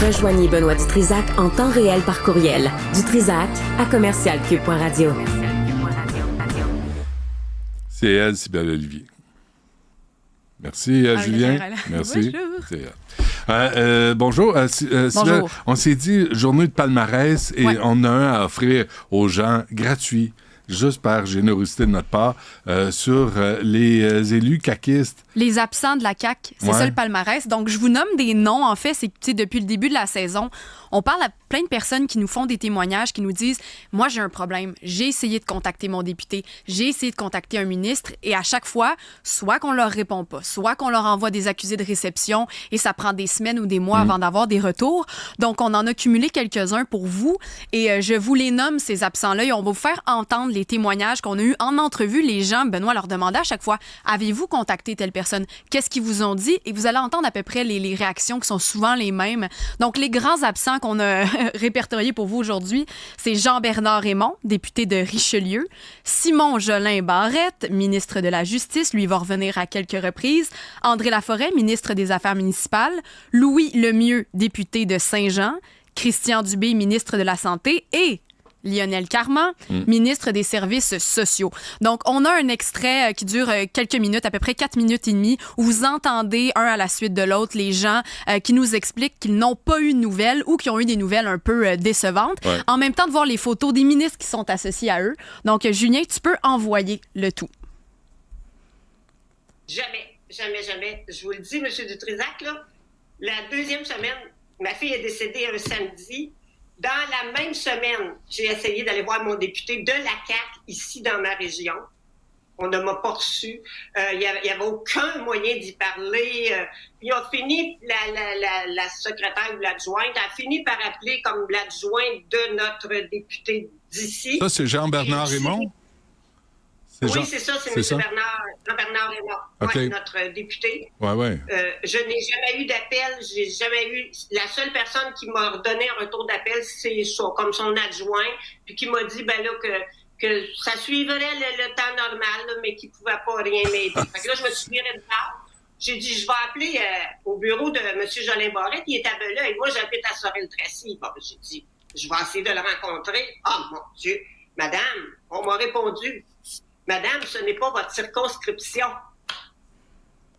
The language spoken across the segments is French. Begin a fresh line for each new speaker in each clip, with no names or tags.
Rejoignez Benoît Dutrisac en temps réel par courriel. Dutrisac@commercialcube.radio.
C'est elle, Sybelle Olivier. Merci, Julien. Merci. Bonjour.
Bonjour.
On s'est dit journée de palmarès et on a un à offrir aux gens gratuit, juste par générosité de notre part, sur les élus caquistes.
Les absents de la CAQ, c'est ça le palmarès. Donc, je vous nomme des noms. En fait, c'est que depuis le début de la saison, on parle à plein de personnes qui nous font des témoignages, qui nous disent « Moi, j'ai un problème. J'ai essayé de contacter mon député. J'ai essayé de contacter un ministre. » Et à chaque fois, soit qu'on leur répond pas, soit qu'on leur envoie des accusés de réception et ça prend des semaines ou des mois avant d'avoir des retours. Donc, on en a cumulé quelques-uns pour vous et je vous les nomme, ces absents-là, et on va vous faire entendre les témoignages qu'on a eus en entrevue. Les gens, Benoît leur demandait à chaque fois « Avez-vous contacté telle personne? Qu'est-ce qu'ils vous ont dit? » Et vous allez entendre à peu près les réactions qui sont souvent les mêmes. Donc, les grands absents qu'on a répertoriés pour vous aujourd'hui, c'est Jean-Bernard Raymond, député de Richelieu, Simon Jolin Barrette, ministre de la Justice, lui va revenir à quelques reprises, André Laforêt, ministre des Affaires municipales, Louis Lemieux, député de Saint-Jean, Christian Dubé, ministre de la Santé, et Lionel Carman, ministre des Services sociaux. Donc, on a un extrait qui dure quelques minutes, à peu près 4 minutes et demie, où vous entendez, un à la suite de l'autre, les gens qui nous expliquent qu'ils n'ont pas eu de nouvelles ou qui ont eu des nouvelles un peu décevantes. Ouais. En même temps, de voir les photos des ministres qui sont associés à eux. Donc, Julien, tu peux envoyer le tout.
Jamais. Je vous le dis, M. Dutrisac, là, la deuxième semaine, ma fille est décédée un samedi. Dans la même semaine, j'ai essayé d'aller voir mon député de la CAQ ici dans ma région. On ne m'a pas reçu. Il y avait aucun moyen d'y parler. Puis on fini, la secrétaire ou l'adjointe a fini par appeler comme l'adjointe de notre député d'ici.
Ça, c'est Jean-Bernard Raymond?
Oui, c'est ça, c'est M. Jean-Bernard Raymond, okay. Notre député.
Ouais.
Je n'ai jamais eu d'appel, j'ai jamais eu... La seule personne qui m'a donné un retour d'appel, c'est comme son adjoint, puis qui m'a dit que ça suivrait le temps normal, là, mais qu'il ne pouvait pas rien m'aider. Fait que là, je me suis virée de part. J'ai dit, je vais appeler au bureau de M. Jolin Barrette, il est à Bella, et moi, j'habite à Sorel-Tracy. Bon, j'ai dit, je vais essayer de le rencontrer. Ah, mon Dieu, madame, on m'a répondu... Madame, ce n'est pas votre circonscription.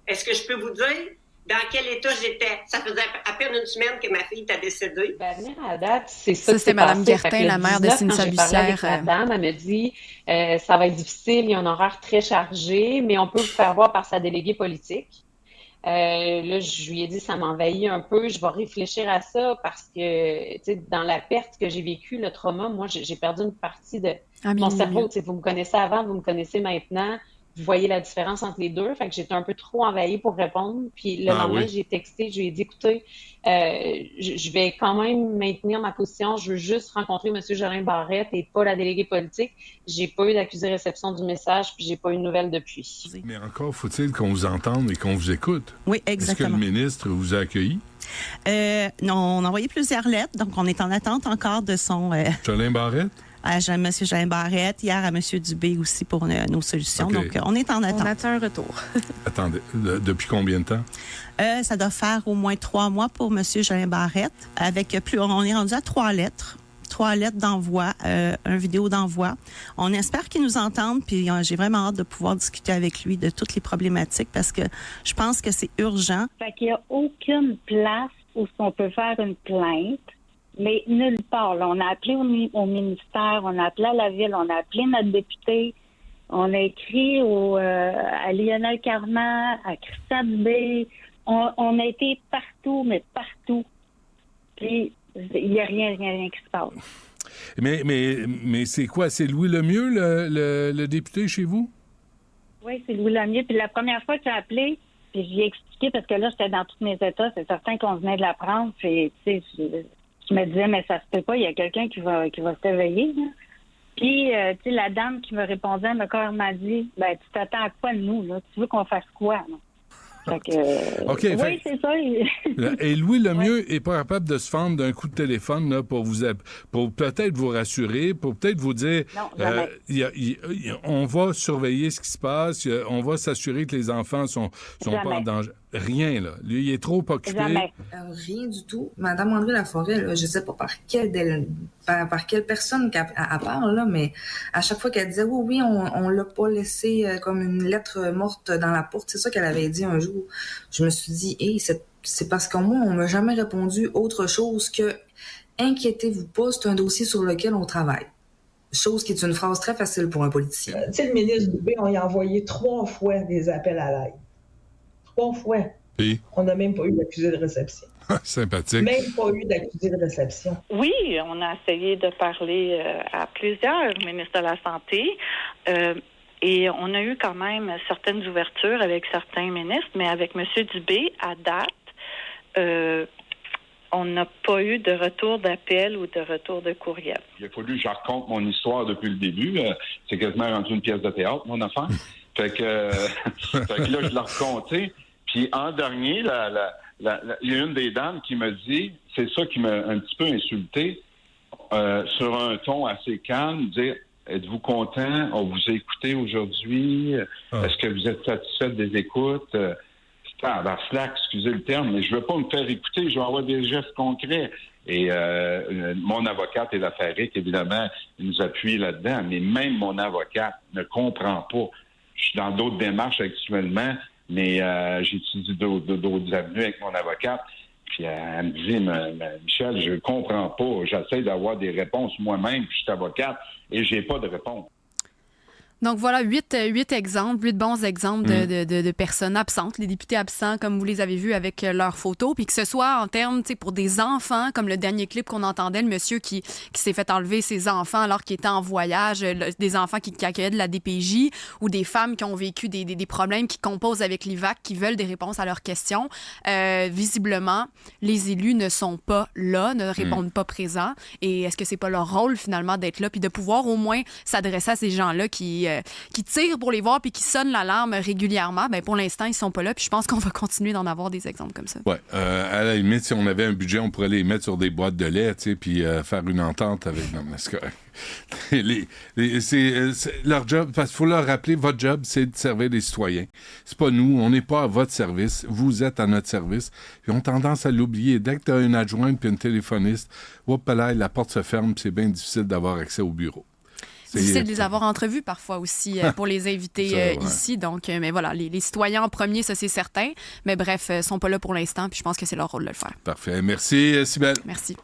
Est-ce que je peux vous dire dans quel état j'étais? Ça faisait à peine une semaine que ma fille était décédée.
Ben, à date, c'est ça.
C'est Mme Guertin, la mère de Cynthia Bussière.
Madame, elle me dit ça va être difficile, il y a un horaire très chargé, mais on peut vous faire voir par sa déléguée politique. Là, je lui ai dit, ça m'envahit un peu, je vais réfléchir à ça parce que, tu sais, dans la perte que j'ai vécue, le trauma, moi, j'ai perdu une partie de mon cerveau. Tu sais, vous me connaissez avant, vous me connaissez maintenant, vous voyez la différence entre les deux. Fait que j'étais un peu trop envahie pour répondre. Puis le lendemain, j'ai texté, je lui ai dit, écoutez, je vais quand même maintenir ma position. Je veux juste rencontrer M. Jolin Barrette et pas la déléguée politique. J'ai pas eu d'accusé de réception du message, puis j'ai pas eu de nouvelles depuis.
Mais encore faut-il qu'on vous entende et qu'on vous écoute.
Oui, exactement.
Est-ce que le ministre vous a accueilli?
Non, on a envoyé plusieurs lettres, donc on est en attente encore de son...
Jolin Barrette?
À M. Jolin Barrette, hier à M. Dubé aussi pour nos solutions. Okay. Donc, on est en attente.
On attend un retour.
Attendez, depuis combien de temps?
Ça doit faire au moins 3 mois pour M. Jolin Barrette. On est rendu à 3 lettres. 3 lettres d'envoi, un vidéo d'envoi. On espère qu'il nous entende, puis j'ai vraiment hâte de pouvoir discuter avec lui de toutes les problématiques parce que je pense que c'est urgent.
Fait qu'il n'y a aucune place où on peut faire une plainte. Mais nulle part. Là, on a appelé au ministère, on a appelé à la ville, on a appelé notre député, on a écrit à Lionel Carman, à Christian Dubé. On a été partout, mais partout. Puis, il n'y a rien qui se passe.
Mais c'est quoi? C'est Louis Lemieux, le député chez vous?
Oui, c'est Louis Lemieux. Puis la première fois que j'ai appelé, puis j'y ai expliqué, parce que là, j'étais dans tous mes états, c'est certain qu'on venait de l'apprendre. Puis, tu sais, je me disais, mais ça se peut pas, il y a quelqu'un qui va s'éveiller. Là. Puis, tu sais, la dame qui me répondait, elle m'a dit, ben, tu t'attends à quoi de nous, là? Tu veux qu'on fasse quoi, là? Fait que,
okay,
oui, c'est ça.
Et Louis Lemieux n'est pas capable de se fendre d'un coup de téléphone là, pour peut-être vous rassurer, pour peut-être vous dire on va surveiller ce qui se passe, on va s'assurer que les enfants sont pas en danger. Rien, là. Lui, il est trop occupé.
Jamais.
Rien du tout. Madame André Laforêt, là, je sais pas par quelle personne qu'elle parle, là, mais à chaque fois qu'elle disait oui, on l'a pas laissé comme une lettre morte dans la porte, c'est ça qu'elle avait dit un jour. Je me suis dit, c'est parce qu'au moins, on m'a jamais répondu autre chose que inquiétez-vous pas, c'est un dossier sur lequel on travaille. Chose qui est une phrase très facile pour un politicien.
Tu sais, le ministre Dubé, on y a envoyé 3 fois des appels à l'aide. 3 fois.
Puis?
On n'a même pas eu d'accusé de réception.
Sympathique.
Même pas eu d'accusé de réception.
Oui, on a essayé de parler à plusieurs ministres de la Santé. Et on a eu quand même certaines ouvertures avec certains ministres, mais avec M. Dubé, à date, on n'a pas eu de retour d'appel ou de retour de courriel.
Il a fallu que je raconte mon histoire depuis le début. C'est quasiment rendu une pièce de théâtre, mon affaire. Fait que là, je l'ai raconté. Puis en dernier, il y a une des dames qui me dit, c'est ça qui m'a un petit peu insulté, sur un ton assez calme, dire « Êtes-vous content? On vous a écouté aujourd'hui. Est-ce que vous êtes satisfait des écoutes? » Slack, excusez le terme, mais je veux pas me faire écouter, je veux avoir des gestes concrets. Et mon avocate et l'affaire RIC, évidemment, nous appuie là-dedans, mais même mon avocate ne comprend pas. Je suis dans d'autres démarches actuellement, mais j'étudie d'autres avenues avec mon avocate. Puis elle me dit, Michel, je comprends pas. J'essaie d'avoir des réponses moi-même, puis je suis avocate, et j'ai pas de réponse.
Donc voilà, 8 exemples, 8 bons exemples de personnes absentes, les députés absents, comme vous les avez vus avec leurs photos, puis que ce soit en termes, tu sais, pour des enfants, comme le dernier clip qu'on entendait, le monsieur qui s'est fait enlever ses enfants alors qu'il était en voyage, des enfants qui accueillaient de la DPJ, ou des femmes qui ont vécu des problèmes, qui composent avec l'IVAC, qui veulent des réponses à leurs questions. Visiblement, les élus ne sont pas là, ne répondent pas présents, et est-ce que c'est pas leur rôle, finalement, d'être là, puis de pouvoir au moins s'adresser à ces gens-là qui tirent pour les voir puis qui sonnent l'alarme régulièrement? Ben pour l'instant, ils sont pas là, puis je pense qu'on va continuer d'en avoir des exemples comme ça.
Oui. À la limite, si on avait un budget, on pourrait les mettre sur des boîtes de lait, tu sais, puis faire une entente avec... Non, mais c'est correct. C'est leur job, parce qu'il faut leur rappeler, votre job, c'est de servir les citoyens. C'est pas nous, on n'est pas à votre service, vous êtes à notre service. Puis on a tendance à l'oublier. Dès que tu as une adjointe puis une téléphoniste, la porte se ferme, puis c'est bien difficile d'avoir accès au bureau.
C'est difficile de les avoir entrevus parfois aussi pour les inviter ici. Donc, mais voilà, les citoyens en premier, ça c'est certain. Mais bref, ils sont pas là pour l'instant, puis je pense que c'est leur rôle de le faire.
Parfait. Merci, Cybèle.
Merci.